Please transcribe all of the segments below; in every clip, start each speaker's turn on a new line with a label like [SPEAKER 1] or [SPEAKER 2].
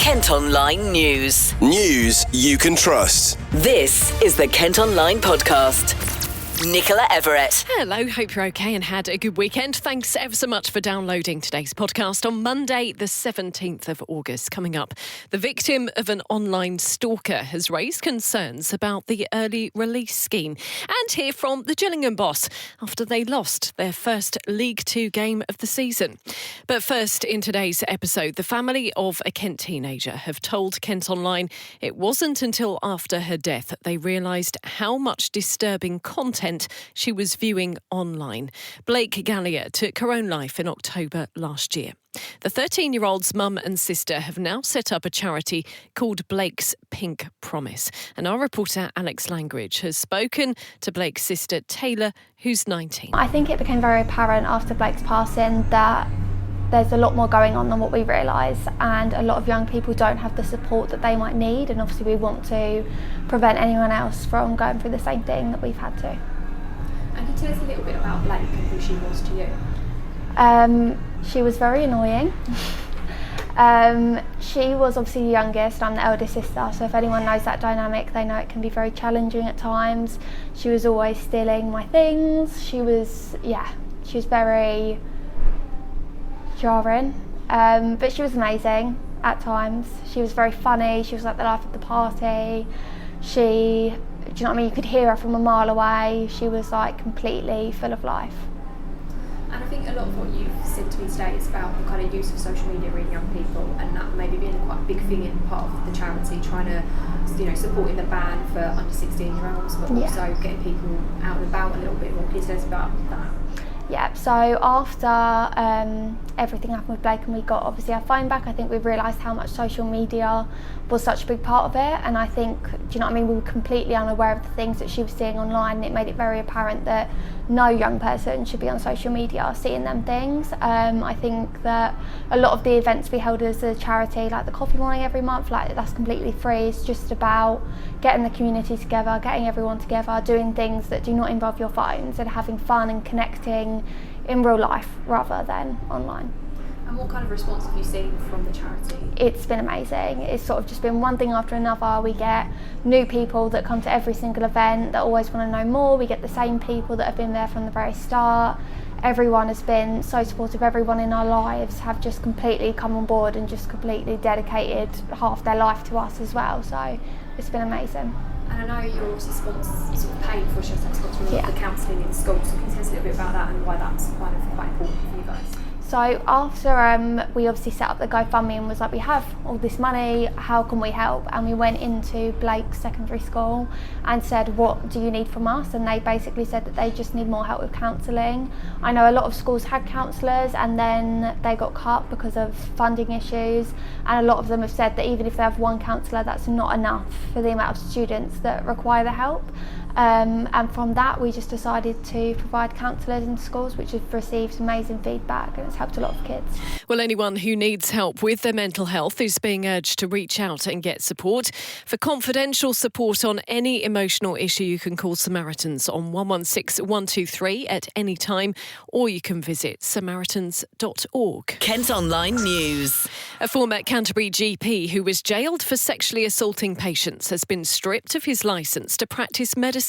[SPEAKER 1] Kent Online News.
[SPEAKER 2] News you can trust.
[SPEAKER 1] This is the Kent Online Podcast. Nicola Everett.
[SPEAKER 3] Hello, hope you're okay and had a good weekend. Thanks ever so much for downloading today's podcast on Monday, the 17th of August. Coming up, the victim of an online stalker has raised concerns about the early release scheme. And hear from the Gillingham boss after they lost their first League Two game of the season. But first, in today's episode, the family of a Kent teenager have told Kent Online it wasn't until after her death that they realised how much disturbing content she was viewing online. Blake Gallier took her own life in October last year. The 13-year-old's mum and sister have now set up a charity called Blake's Pink Promise. And our reporter Alex Langridge has spoken to Blake's sister Taylor, who's 19.
[SPEAKER 4] I think it became very apparent after Blake's passing that there's a lot more going on than what we realise, and a lot of young people don't have the support that they might need, and obviously we want to prevent anyone else from going through the same thing that we've had to.
[SPEAKER 5] And can you tell us a little bit about Blake and who she was to you?
[SPEAKER 4] She was very annoying. She was obviously the youngest, I'm the eldest sister, so if anyone knows that dynamic, they know it can be very challenging at times. She was always stealing my things. She was very jarring, but she was amazing at times. She was very funny. She was like the life of the party. Do you know what I mean? You could hear her from a mile away. She was like completely full of life.
[SPEAKER 5] And I think a lot of what you've said to me today is about the kind of use of social media in young people, and that maybe being quite a big thing in part of the charity, trying to, supporting the ban for under 16-year-olds, but also getting people out and about a little bit more. Can you tell us about that?
[SPEAKER 4] Yeah, so after everything happened with Blake and we got obviously our phone back, I think we realised how much social media was such a big part of it, and I think, do you know what I mean, we were completely unaware of the things that she was seeing online, and it made it very apparent that no young person should be on social media seeing them things. I think that a lot of the events we held as a charity, like the coffee morning every month, like that's completely free. It's just about getting the community together, getting everyone together, doing things that do not involve your phones, and having fun and connecting in real life rather than online.
[SPEAKER 5] And what kind of response have you seen from the charity?
[SPEAKER 4] It's been amazing. It's sort of just been one thing after another. We get new people that come to every single event that always want to know more. We get the same people that have been there from the very start. Everyone has been so supportive. Everyone in our lives have just completely come on board and just completely dedicated half their life to us as well. So it's been amazing.
[SPEAKER 5] And I know you're also sort of paying for sponsoring the counselling in schools. So can you tell us a little bit about that and why that's quite important for you guys?
[SPEAKER 4] So after we obviously set up the GoFundMe and was like, we have all this money, how can we help? And we went into Blake's secondary school and said, what do you need from us? And they basically said that they just need more help with counselling. I know a lot of schools had counsellors and then they got cut because of funding issues, and a lot of them have said that even if they have one counsellor, that's not enough for the amount of students that require the help. And from that we just decided to provide counsellors in schools, which have received amazing feedback, and it's helped a lot of kids.
[SPEAKER 3] Well, anyone who needs help with their mental health is being urged to reach out and get support. For confidential support on any emotional issue, you can call Samaritans on 116 123 at any time, or you can visit samaritans.org.
[SPEAKER 1] Kent Online News.
[SPEAKER 3] A former Canterbury GP who was jailed for sexually assaulting patients has been stripped of his licence to practice medicine.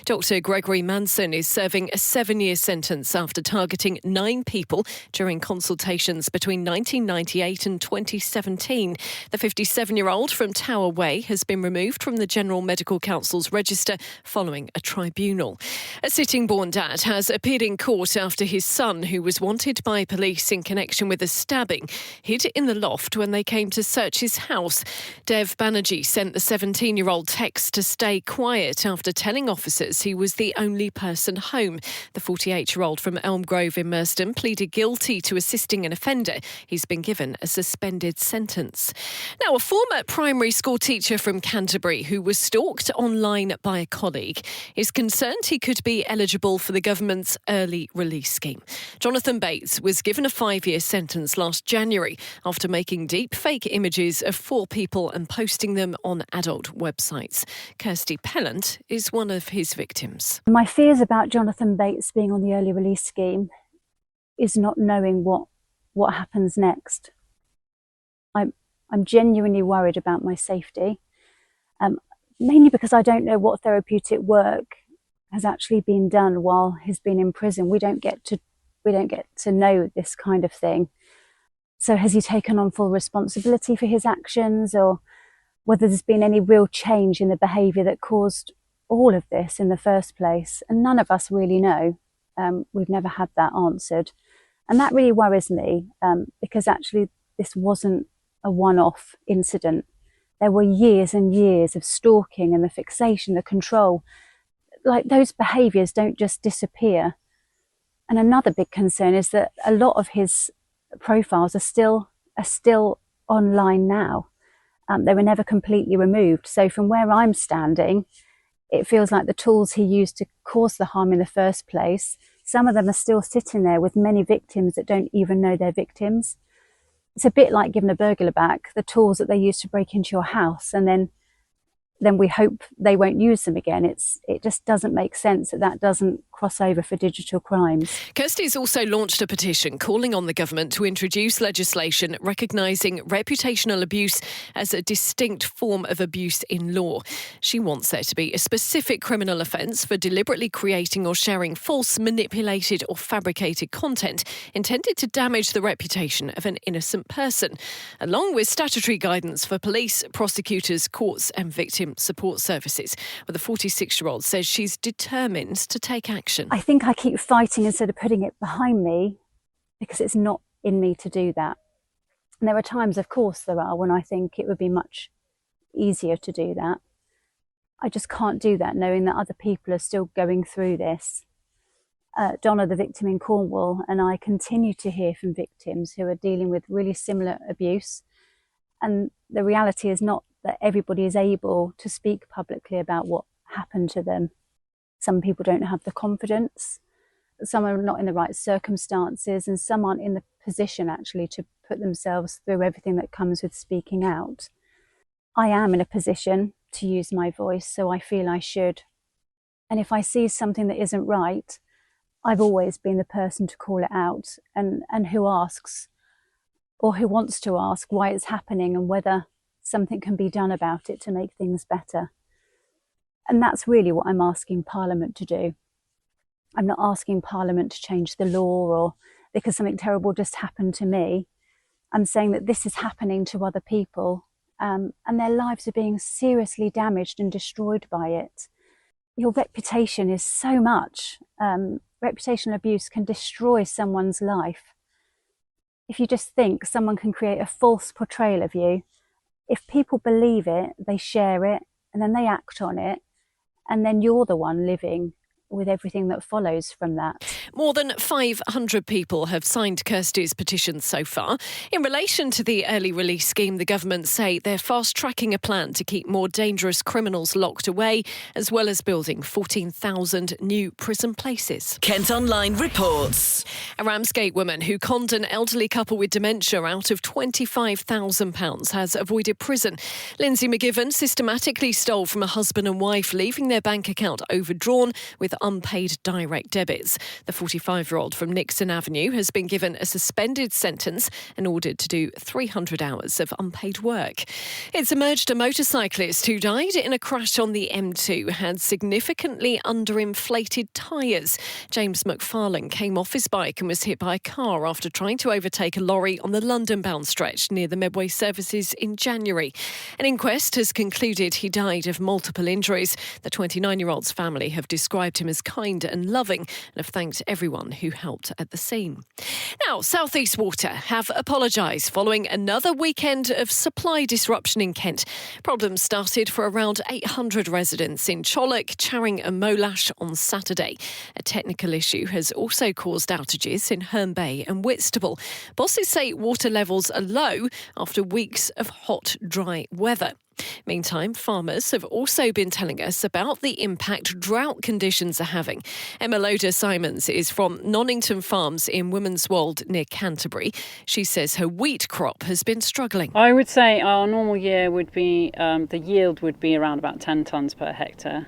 [SPEAKER 3] Dr. Gregory Manson is serving a 7-year sentence after targeting 9 people during consultations between 1998 and 2017. The 57-year-old from Tower Way has been removed from the General Medical Council's register following a tribunal. A Sittingbourne dad has appeared in court after his son, who was wanted by police in connection with a stabbing, hid in the loft when they came to search his house. Dev Banerjee sent the 17-year-old text to stay quiet after telling officers he was the only person home. The 48-year-old from Elm Grove in Merstham pleaded guilty to assisting an offender. He's been given a suspended sentence. Now, a former primary school teacher from Canterbury who was stalked online by a colleague is concerned he could be eligible for the government's early release scheme. Jonathan Bates was given a 5-year sentence last January after making deep fake images of 4 people and posting them on adult websites. Kirsty Pellant is one of his victims.
[SPEAKER 6] My fears about Jonathan Bates being on the early release scheme is not knowing what happens next. I'm genuinely worried about my safety, mainly because I don't know what therapeutic work has actually been done while he's been in prison. We don't get to know this kind of thing. So has he taken on full responsibility for his actions, or whether there's been any real change in the behaviour that caused all of this in the first place? And none of us really know. We've never had that answered. And that really worries me, because actually this wasn't a one-off incident. There were years and years of stalking and the fixation, the control. Like, those behaviours don't just disappear. And another big concern is that a lot of his profiles are still online now. They were never completely removed. So from where I'm standing, it feels like the tools he used to cause the harm in the first place, some of them are still sitting there with many victims that don't even know they're victims. It's a bit like giving a burglar back the tools that they used to break into your house, and then we hope they won't use them again. It just doesn't make sense that doesn't cross over for digital crimes.
[SPEAKER 3] Kirsty's also launched a petition calling on the government to introduce legislation recognising reputational abuse as a distinct form of abuse in law. She wants there to be a specific criminal offence for deliberately creating or sharing false, manipulated or fabricated content intended to damage the reputation of an innocent person, along with statutory guidance for police, prosecutors, courts and victim support services. But the 46-year-old says she's determined to take action.
[SPEAKER 6] I think I keep fighting instead of putting it behind me, because it's not in me to do that. And there are times, of course there are, when I think it would be much easier to do that. I just can't do that knowing that other people are still going through this. Donna, the victim in Cornwall, and I continue to hear from victims who are dealing with really similar abuse. And the reality is not that everybody is able to speak publicly about what happened to them. Some people don't have the confidence, some are not in the right circumstances, and some aren't in the position actually to put themselves through everything that comes with speaking out. I am in a position to use my voice, so I feel I should. And if I see something that isn't right, I've always been the person to call it out, and who asks, or who wants to ask, why it's happening and whether something can be done about it to make things better. And that's really what I'm asking Parliament to do. I'm not asking Parliament to change the law or because something terrible just happened to me. I'm saying that this is happening to other people, and their lives are being seriously damaged and destroyed by it. Your reputation is so much. Reputational abuse can destroy someone's life. If you just think someone can create a false portrayal of you, if people believe it, they share it, and then they act on it, and then you're the one living with everything that follows from that.
[SPEAKER 3] More than 500 people have signed Kirsty's petition so far. In relation to the early release scheme, the government say they're fast-tracking a plan to keep more dangerous criminals locked away, as well as building 14,000 new prison places.
[SPEAKER 1] Kent Online reports.
[SPEAKER 3] A Ramsgate woman who conned an elderly couple with dementia out of £25,000 has avoided prison. Lindsay McGiven systematically stole from a husband and wife, leaving their bank account overdrawn with unpaid direct debits. The 45-year-old from Nixon Avenue has been given a suspended sentence and ordered to do 300 hours of unpaid work. It's emerged a motorcyclist who died in a crash on the M2 had significantly underinflated tyres. James McFarlane came off his bike and was hit by a car after trying to overtake a lorry on the London-bound stretch near the Medway services in January. An inquest has concluded he died of multiple injuries. The 29-year-old's family have described him as kind and loving and have thanked everyone who helped at the scene. Now, South East Water have apologised following another weekend of supply disruption in Kent. Problems started for around 800 residents in Challock, Charing and Molash on Saturday. A technical issue has also caused outages in Herne Bay and Whitstable. Bosses say water levels are low after weeks of hot, dry weather. Meantime, farmers have also been telling us about the impact drought conditions are having. Emma Loder-Simons is from Nonnington Farms in Women's Wold near Canterbury. She says her wheat crop has been struggling.
[SPEAKER 7] I would say our normal year would be, the yield would be around about 10 tonnes per hectare.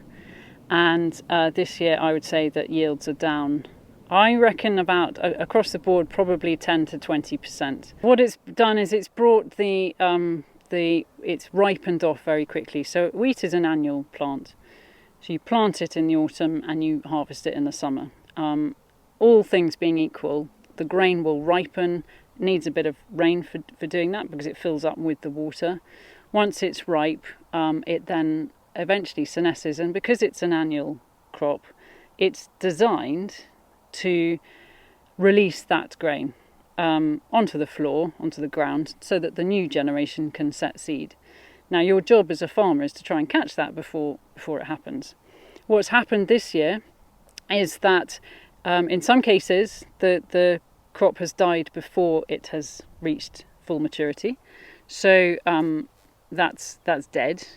[SPEAKER 7] And this year I would say that yields are down. I reckon about, across the board, probably 10 to 20%. What it's done is it's brought the it's ripened off very quickly. So wheat is an annual plant. So you plant it in the autumn and you harvest it in the summer. All things being equal, the grain will ripen, needs a bit of rain for doing that because it fills up with the water. Once it's ripe, it then eventually senesces, and because it's an annual crop, it's designed to release that grain onto the floor, onto the ground, so that the new generation can set seed. Now, your job as a farmer is to try and catch that before it happens. What's happened this year is that in some cases the crop has died before it has reached full maturity, so that's dead.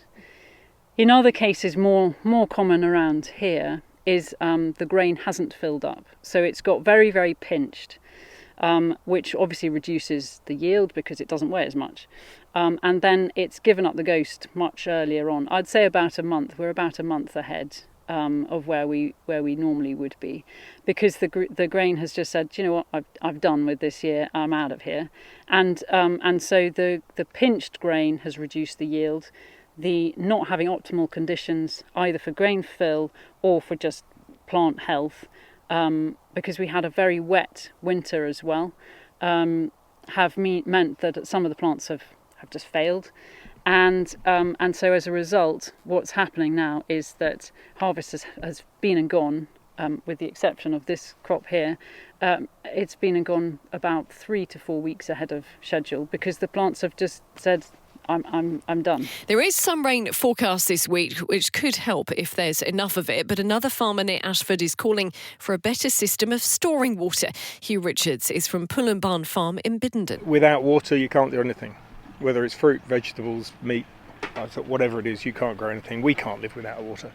[SPEAKER 7] In other cases, more common around here, is the grain hasn't filled up, so it's got very, very pinched, which obviously reduces the yield because it doesn't weigh as much, and then it's given up the ghost much earlier on. I'd say about a month. We're about a month ahead of where we normally would be, because the grain has just said, you know what, I've done with this year. I'm out of here, and so the pinched grain has reduced the yield. The not having optimal conditions either for grain fill or for just plant health, because we had a very wet winter as well, have meant that some of the plants have just failed. And so as a result, what's happening now is that harvest has been and gone, with the exception of this crop here. It's been and gone about 3 to 4 weeks ahead of schedule, because the plants have just said, I'm done.
[SPEAKER 3] There is some rain forecast this week, which could help if there's enough of it. But another farmer near Eynsford is calling for a better system of storing water. Hugh Richards is from Pull and Barn Farm in Biddenden.
[SPEAKER 8] Without water, you can't do anything. Whether it's fruit, vegetables, meat, whatever it is, you can't grow anything. We can't live without water.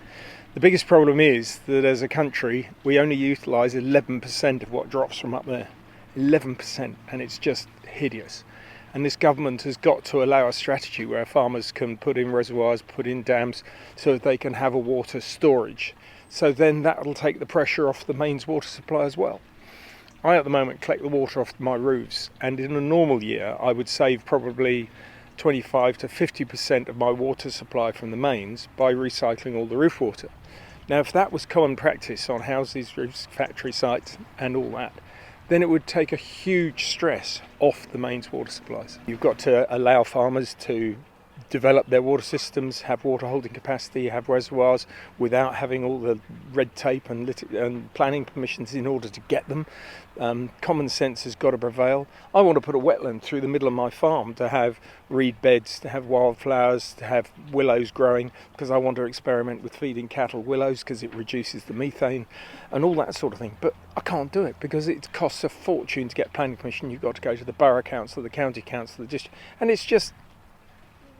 [SPEAKER 8] The biggest problem is that as a country, we only utilise 11% of what drops from up there. 11%, and it's just hideous. And this government has got to allow a strategy where farmers can put in reservoirs, put in dams, so that they can have a water storage. So then that will take the pressure off the mains water supply as well. I at the moment collect the water off my roofs, and in a normal year I would save probably 25 to 50% of my water supply from the mains by recycling all the roof water. Now, if that was common practice on houses, roofs, factory sites and all that, then it would take a huge stress off the mains water supplies. You've got to allow farmers to develop their water systems, have water holding capacity, have reservoirs, without having all the red tape and planning permissions in order to get them. Common sense has got to prevail. I want to put a wetland through the middle of my farm to have reed beds, to have wildflowers, to have willows growing, because I want to experiment with feeding cattle willows because it reduces the methane and all that sort of thing. But I can't do it because it costs a fortune to get planning permission. You've got to go to the borough council, the county council, the district, and it's just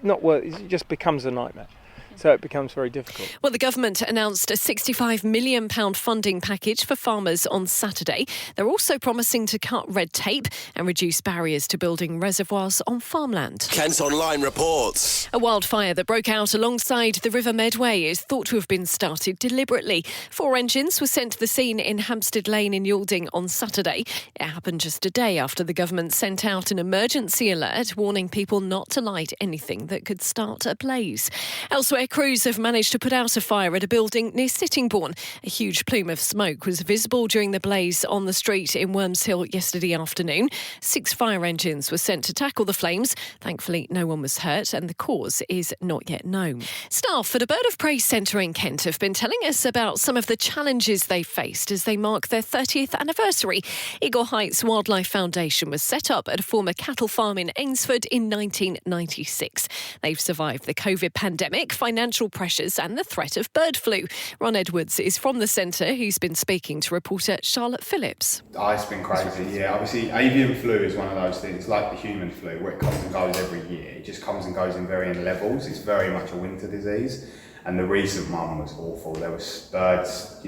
[SPEAKER 8] not worth it. It just becomes a nightmare. So it becomes very difficult.
[SPEAKER 3] Well, the government announced a £65 million funding package for farmers on Saturday. They're also promising to cut red tape and reduce barriers to building reservoirs on farmland.
[SPEAKER 2] Kent Online reports.
[SPEAKER 3] A wildfire that broke out alongside the River Medway is thought to have been started deliberately. 4 engines were sent to the scene in Hampstead Lane in Yalding on Saturday. It happened just a day after the government sent out an emergency alert warning people not to light anything that could start a blaze. Elsewhere, crews have managed to put out a fire at a building near Sittingbourne. A huge plume of smoke was visible during the blaze on the street in Wormshill yesterday afternoon. 6 fire engines were sent to tackle the flames. Thankfully, no one was hurt and the cause is not yet known. Staff at a bird of prey centre in Kent have been telling us about some of the challenges they faced as they mark their 30th anniversary. Eagle Heights Wildlife Foundation was set up at a former cattle farm in Eynsford in 1996. They've survived the COVID pandemic, financial pressures and the threat of bird flu. Ron Edwards is from the centre. He's been speaking to reporter Charlotte Phillips.
[SPEAKER 9] Oh, it's been crazy, yeah. Obviously, avian flu is one of those things, like the human flu, where it comes and goes every year. It just comes and goes in varying levels. It's very much a winter disease. And the recent one was awful. There was birds,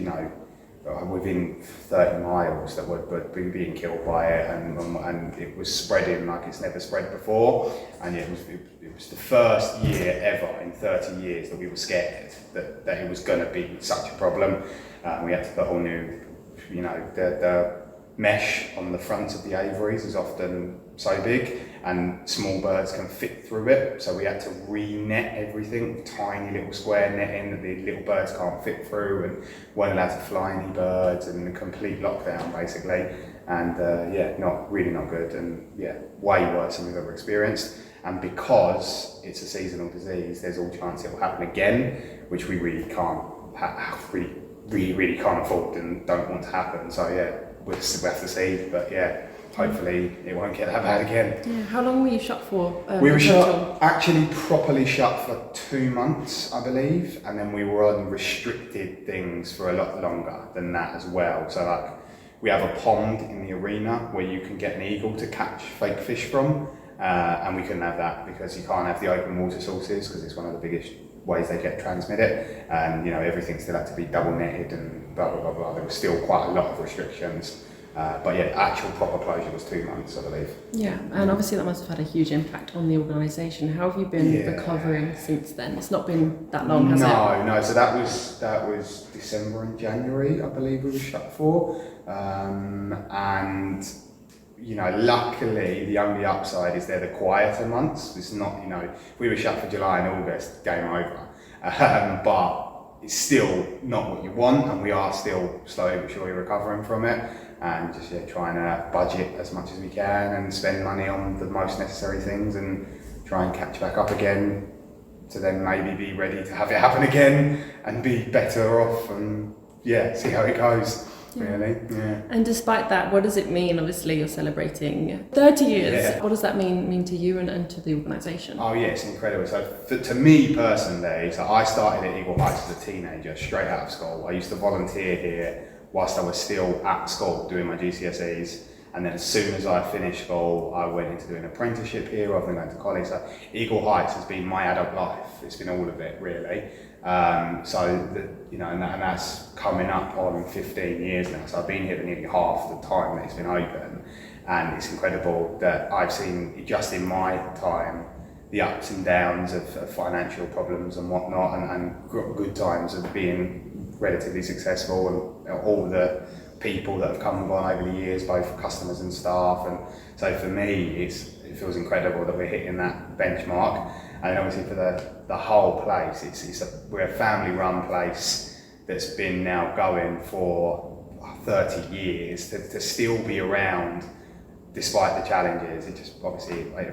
[SPEAKER 9] within 30 miles that were being killed by it, and it was spreading like it's never spread before. And it was the first year ever in 30 years that we were scared that it was going to be such a problem. We had to put all new, the mesh on the front of the aviaries is often so big, and small birds can fit through it. So we had to re-net everything with tiny little square netting that the little birds can't fit through, and weren't allowed to fly any birds, and a complete lockdown basically. And not good, and way worse than we've ever experienced. And because it's a seasonal disease, there's all chance it will happen again, which we really can't really can't afford and don't want to happen. So we'll have to see, but hopefully it won't get that bad again.
[SPEAKER 10] Yeah. How long were you shut for?
[SPEAKER 9] We were actually properly shut for 2 months, I believe, and then we were on restricted things for a lot longer than that as well. So we have a pond in the arena where you can get an eagle to catch fake fish from, and we couldn't have that because you can't have the open water sources because it's one of the biggest ways they get transmitted, and everything still had to be double netted and blah blah blah blah. There was still quite a lot of restrictions, but actual proper closure was 2 months, I believe.
[SPEAKER 10] Yeah, and obviously that must have had a huge impact on the organisation. How have you been recovering since then? It's not been that long, has it?
[SPEAKER 9] No. So that was December and January, I believe we were shut for, and luckily the only upside is they're the quieter months. It's not, if we were shut for July and August, game over. But it's still not what you want, and we are still slowly but surely recovering from it, and just trying to budget as much as we can and spend money on the most necessary things and try and catch back up again to then maybe be ready to have it happen again and be better off and see how it goes. Really, yeah.
[SPEAKER 10] And despite that, what does it mean? Obviously, you're celebrating 30 years. Yeah. What does that mean to you and to the organisation?
[SPEAKER 9] Oh yeah, it's incredible. So to me personally, I started at Eagle Heights as a teenager, straight out of school. I used to volunteer here whilst I was still at school doing my GCSEs. And then as soon as I finished school, I went into doing an apprenticeship here rather than going to college. So Eagle Heights has been my adult life. It's been all of it, really. And that's coming up on 15 years now. So I've been here for nearly half the time that it's been open. And it's incredible that I've seen, just in my time, the ups and downs of financial problems and whatnot, and good times of being relatively successful, and all the people that have come and gone over the years, both customers and staff. And so for me, it feels incredible that we're hitting that benchmark. And obviously for the whole place, we're a family-run place that's been now going for 30 years to still be around despite the challenges. It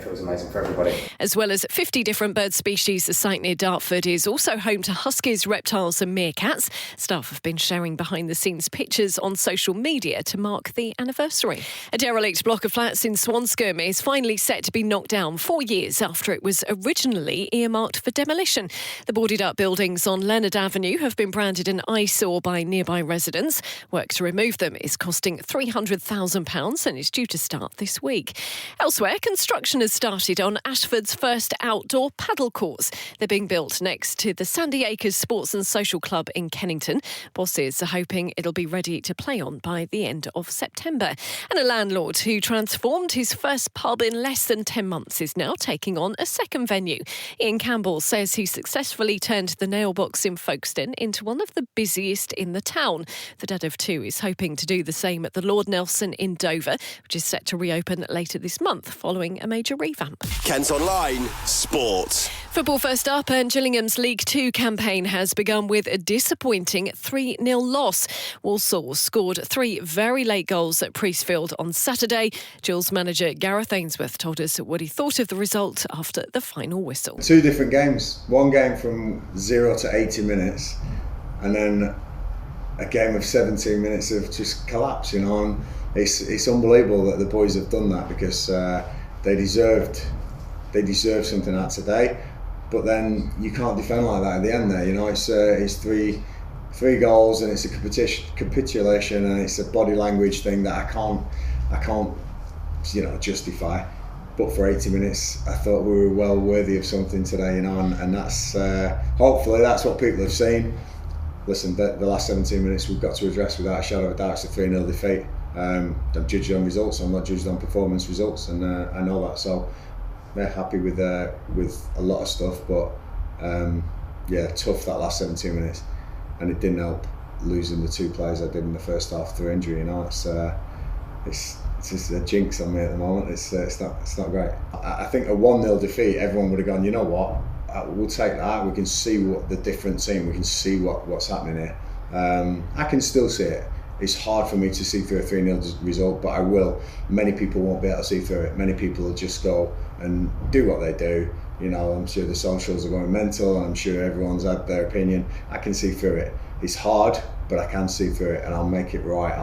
[SPEAKER 9] feels amazing for everybody.
[SPEAKER 3] As well as 50 different bird species, the site near Dartford is also home to huskies, reptiles and meerkats. Staff have been sharing behind-the-scenes pictures on social media to mark the anniversary. A derelict block of flats in Swanscombe is finally set to be knocked down 4 years after it was originally earmarked for demolition. The boarded-up buildings on Leonard Avenue have been branded an eyesore by nearby residents. Work to remove them is costing £300,000 and is due to start this week. Elsewhere, construction has started on Ashford's first outdoor paddle courts. They're being built next to the Sandy Acres Sports and Social Club in Kennington. Bosses are hoping it'll be ready to play on by the end of September. And a landlord who transformed his first pub in less than 10 months is now taking on a second venue. Ian Campbell says he successfully turned the Nail Box in Folkestone into one of the busiest in the town. The dad of two is hoping to do the same at the Lord Nelson in Dover, which is set to reopen later this month following a major revamp.
[SPEAKER 2] Kent Online Sport.
[SPEAKER 3] Football first up, and Gillingham's League 2 campaign has begun with a disappointing 3-0 loss. Walsall scored 3 very late goals at Priestfield on Saturday. Gills manager Gareth Ainsworth told us what he thought of the result after the final whistle.
[SPEAKER 11] 2 different games. One game from 0 to 80 minutes, and then a game of 17 minutes of just collapse, and it's unbelievable that the boys have done that, because they deserved something out today. But then you can't defend like that at the end there. It's three goals, and it's a capitulation, and it's a body language thing that I can't justify. But for 80 minutes, I thought we were well worthy of something today, and that's hopefully that's what people have seen. Listen, the last 17 minutes we've got to address without a shadow of a doubt. It's a 3-0 defeat. I'm judged on results. I'm not judged on performance results, and I know that. So they're happy with a lot of stuff, but tough that last 17 minutes, and it didn't help losing the 2 players I did in the first half through injury. It's It's just a jinx on me at the moment. It's not great. I think a 1-0 defeat, everyone would have gone, you know what, we'll take that. We can see what the different team. We can see what's happening here. I can still see it. It's hard for me to see through a 3-0 result, but I will. Many people won't be able to see through it. Many people will just go and do what they do. You know, I'm sure the socials are going mental, and I'm sure everyone's had their opinion. I can see through it. It's hard, but I can see through it, and I'll make it right.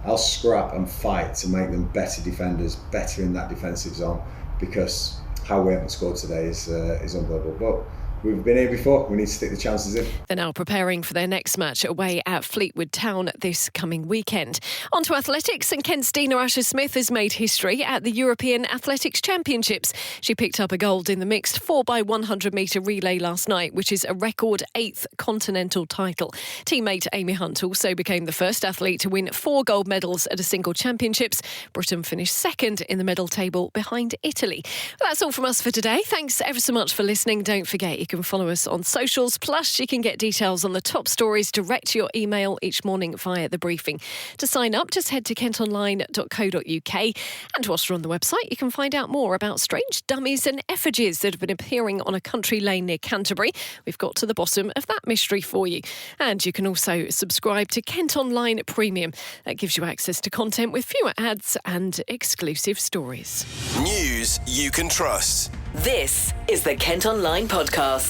[SPEAKER 11] I'll scrap and fight to make them better defenders, better in that defensive zone, because how we haven't scored today is unbelievable. But we've been here before. We need to stick the chances in.
[SPEAKER 3] They're now preparing for their next match away at Fleetwood Town this coming weekend. On to athletics, and Kent's Dina Asher-Smith has made history at the European Athletics Championships. She picked up a gold in the mixed 4x100 metre relay last night, which is a record 8th continental title. Teammate Amy Hunt also became the first athlete to win 4 gold medals at a single championships. Britain finished second in the medal table behind Italy. Well, that's all from us for today. Thanks ever so much for listening. Don't forget, you can follow us on socials, plus you can get details on the top stories direct to your email each morning via the briefing. To sign up, just head to kentonline.co.uk, and whilst you're on the website, you can find out more about strange dummies and effigies that have been appearing on a country lane near Canterbury. We've got to the bottom of that mystery for you. And you can also subscribe to Kent Online Premium. That gives you access to content with fewer ads and exclusive stories.
[SPEAKER 2] News you can trust.
[SPEAKER 1] This is the Kent Online Podcast.